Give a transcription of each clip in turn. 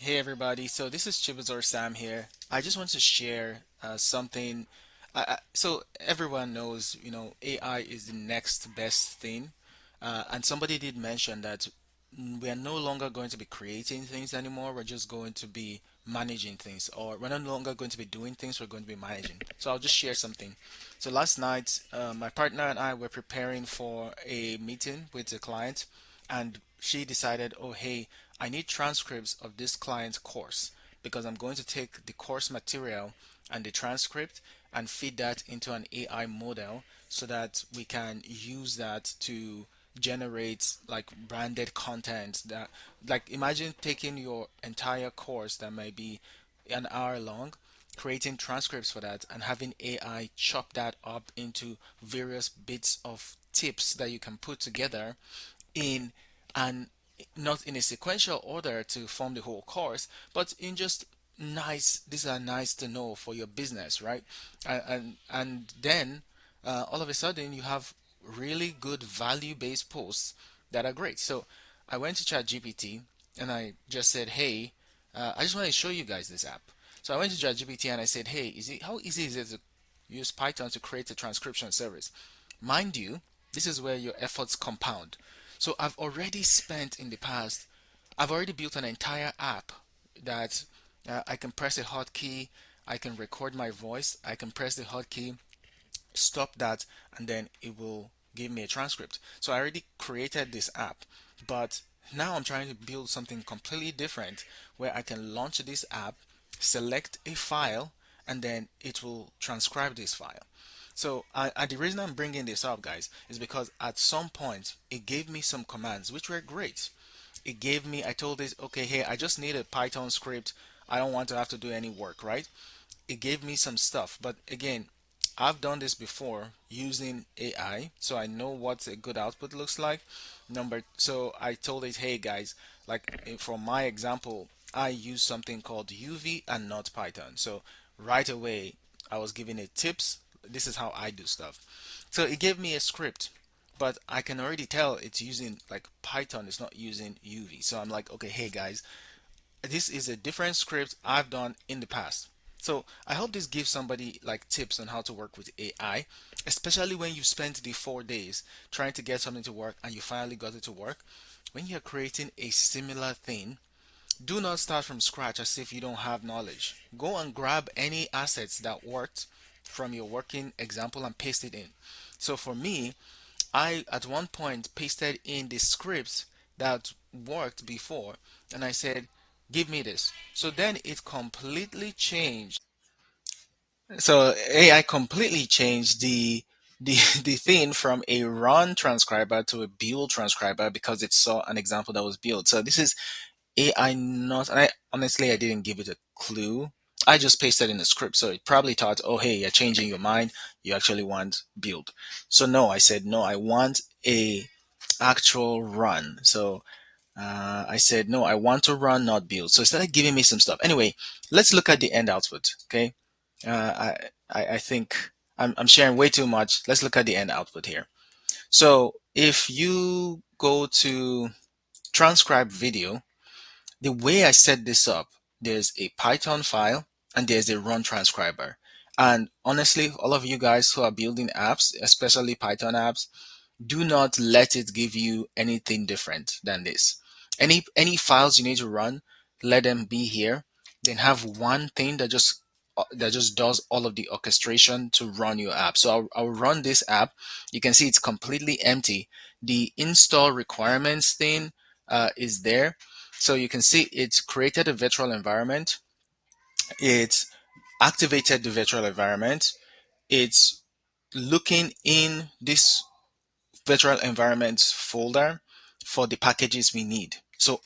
Hey everybody, so this is Chibuzor Sam here. I just want to share something. So everyone knows, AI is the next best thing. And somebody did mention that we are no longer going to be creating things anymore. We're just going to be managing things, or we're no longer going to be doing things. We're going to be managing. So I'll just share something. So last night, my partner and I were preparing for a meeting with a client, and she decided, oh, hey, I need transcripts of this client's course because I'm going to take the course material and the transcript and feed that into an AI model so that we can use that to generate like branded content that, like, imagine taking your entire course that might be an hour long, creating transcripts for that and having AI chop that up into various bits of tips that you can put together in and not in a sequential order to form the whole course, but in just nice, these are nice to know for your business, right? And then all of a sudden you have really good value-based posts that are great. So I went to ChatGPT and I just said, hey, I just want to show you guys this app. So I went to ChatGPT and I said, hey, how easy is it to use Python to create a transcription service? Mind you, this is where your efforts compound. So I've already built an entire app that I can press a hotkey, I can record my voice, I can press the hotkey, stop that, and then it will give me a transcript. So I already created this app, but now I'm trying to build something completely different where I can launch this app, select a file, and then it will transcribe this file. So the reason I'm bringing this up, guys, is because at some point it gave me some commands which were great. I told it, okay, hey, I just need a Python script. I don't want to have to do any work, right? It gave me some stuff, but again, I've done this before using AI, so I know what a good output looks like. So I told it, hey guys, like for my example, I use something called UV and not Python. So right away, I was giving it tips. This is how I do stuff. So it gave me a script, but I can already tell it's using like Python. It's not using UV. So I'm like, okay, hey guys, this is a different script I've done in the past. So I hope this gives somebody like tips on how to work with AI, especially when you spent the 4 days trying to get something to work and you finally got it to work. When you're creating a similar thing, do not start from scratch as if you don't have knowledge. Go and grab any assets that worked from your working example and paste it in. So for me, I at one point pasted in the scripts that worked before and I said, give me this. So then it completely changed. So AI completely changed the the thing from a run transcriber to a build transcriber because it saw an example that was built. So this is AI not, and I honestly I didn't give it a clue. I just pasted in the script, so it probably thought, oh hey, you're changing your mind. You actually want build. So no, I said no. I want a actual run. So I said no. I want to run, not build. So it started giving me some stuff. Anyway, let's look at the end output. Okay. I think I'm sharing way too much. Let's look at the end output here. So if you go to transcribe video, the way I set this up, there's a Python file and there's a run transcriber. And honestly, all of you guys who are building apps, especially Python apps, do not let it give you anything different than this. Any files you need to run, let them be here. Then have one thing that just does all of the orchestration to run your app. So I'll run this app. You can see it's completely empty. The install requirements thing is there. So you can see it's created a virtual environment. It's activated the virtual environment. It's looking in this virtual environments folder for the packages we need. So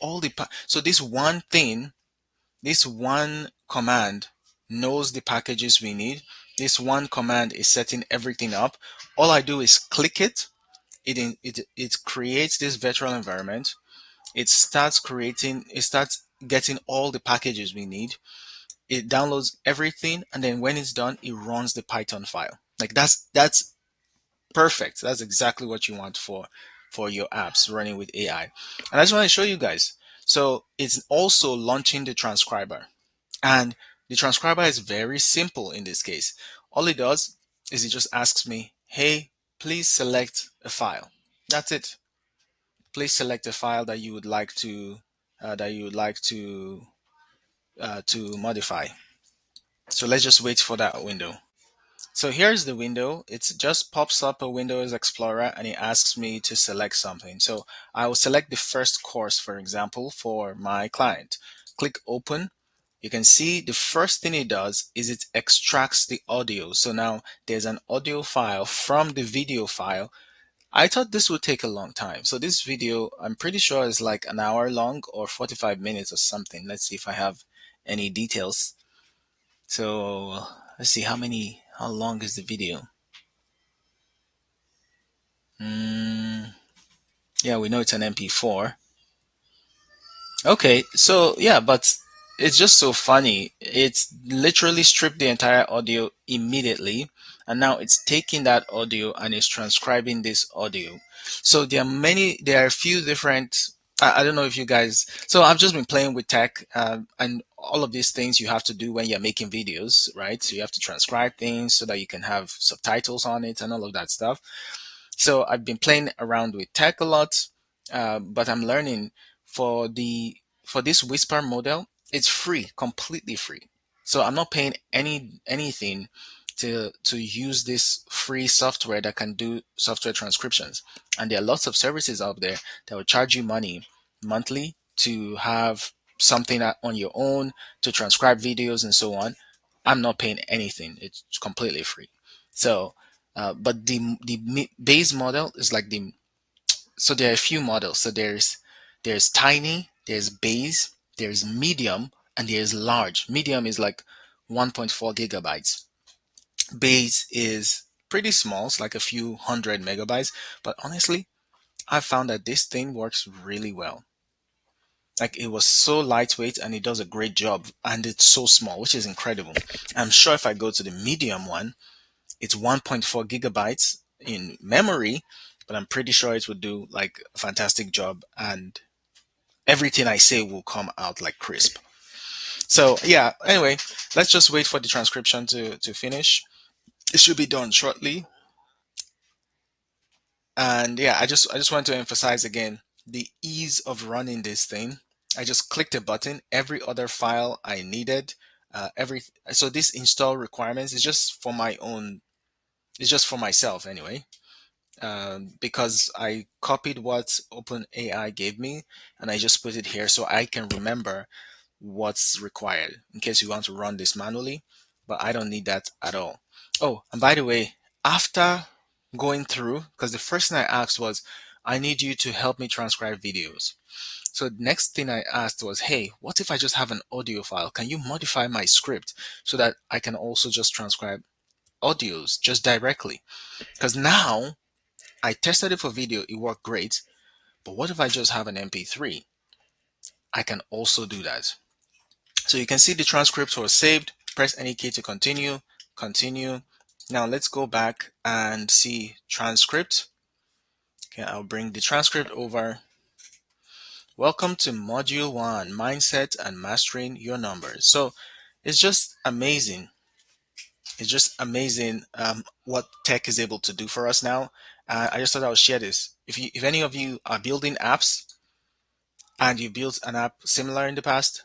so this one thing, this one command knows the packages we need. This one command is setting everything up. All I do is click it. It creates this virtual environment. It starts getting all the packages we need. It downloads everything, and then when it's done, it runs the Python file. Like that's perfect. That's exactly what you want for your apps running with AI. And I just want to show you guys. So it's also launching the transcriber. And the transcriber is very simple in this case. All it does is it just asks me, hey, please select a file. That's it. Please select a file that you would like to modify. So let's just wait for that window. So here's the window. It just pops up a Windows Explorer and it asks me to select something. So I will select the first course, for example, for my client. Click open. You can see the first thing it does is it extracts the audio. So now there's an audio file from the video file. I thought this would take a long time. So this video, I'm pretty sure is like an hour long or 45 minutes or something. Let's see if I have any details. So let's see how long is the video? Yeah, we know it's an MP4. Okay, so yeah, but it's just so funny. It's literally stripped the entire audio immediately, and now it's taking that audio and it's transcribing this audio. So there are a few different. I don't know if you guys. So I've just been playing with tech, and all of these things you have to do when you're making videos, right? So you have to transcribe things so that you can have subtitles on it and all of that stuff. So I've been playing around with tech a lot, but I'm learning for this Whisper model. It's free, completely free. So I'm not paying anything to use this free software that can do software transcriptions. And there are lots of services out there that will charge you money monthly to have something on your own to transcribe videos and so on. I'm not paying anything. It's completely free. So but the base model is like so there are a few models. So there's tiny, there's base, there's medium, and there's large. Medium is like 1.4 gigabytes. Base is pretty small, it's like a few hundred megabytes. But honestly, I found that this thing works really well. Like it was so lightweight and it does a great job, and it's so small, which is incredible. I'm sure if I go to the medium one, it's 1.4 gigabytes in memory, but I'm pretty sure it would do like a fantastic job and everything I say will come out like crisp. So yeah, anyway, let's just wait for the transcription to finish. It should be done shortly. And yeah, I just want to emphasize again the ease of running this thing. I just clicked a button, every other file I needed, every so this install requirements is just for my own, it's just for myself anyway. Because I copied what OpenAI gave me and I just put it here so I can remember what's required in case you want to run this manually. But I don't need that at all. Oh, and by the way, after going through, because the first thing I asked was, I need you to help me transcribe videos. So the next thing I asked was, hey, what if I just have an audio file? Can you modify my script so that I can also just transcribe audios just directly? Because now I tested it for video, it worked great. But what if I just have an MP3? I can also do that. So you can see the transcript was saved. Press any key to continue, continue. Now let's go back and see transcript. Okay, I'll bring the transcript over. Welcome to module 1, mindset and mastering your numbers. So it's just amazing. It's just amazing what tech is able to do for us now. I just thought I would share this. If any of you are building apps and you built an app similar in the past,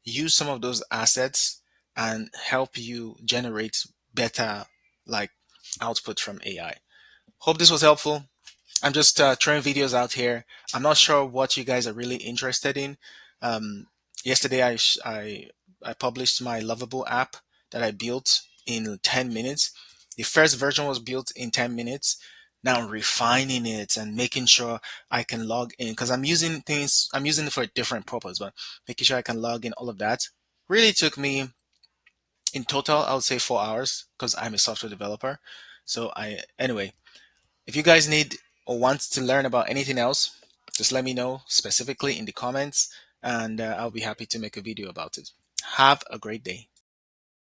use some of those assets and help you generate better like output from AI. Hope this was helpful. I'm just throwing videos out here. I'm not sure what you guys are really interested in. Yesterday, I published my Lovable app that I built in 10 minutes. The first version was built in 10 minutes. Now I'm refining it and making sure I can log in because I'm using it for a different purpose, but making sure I can log in, all of that really took me in total, I would say 4 hours because I'm a software developer. So anyway, if you guys need or want to learn about anything else, just let me know specifically in the comments and I'll be happy to make a video about it. Have a great day.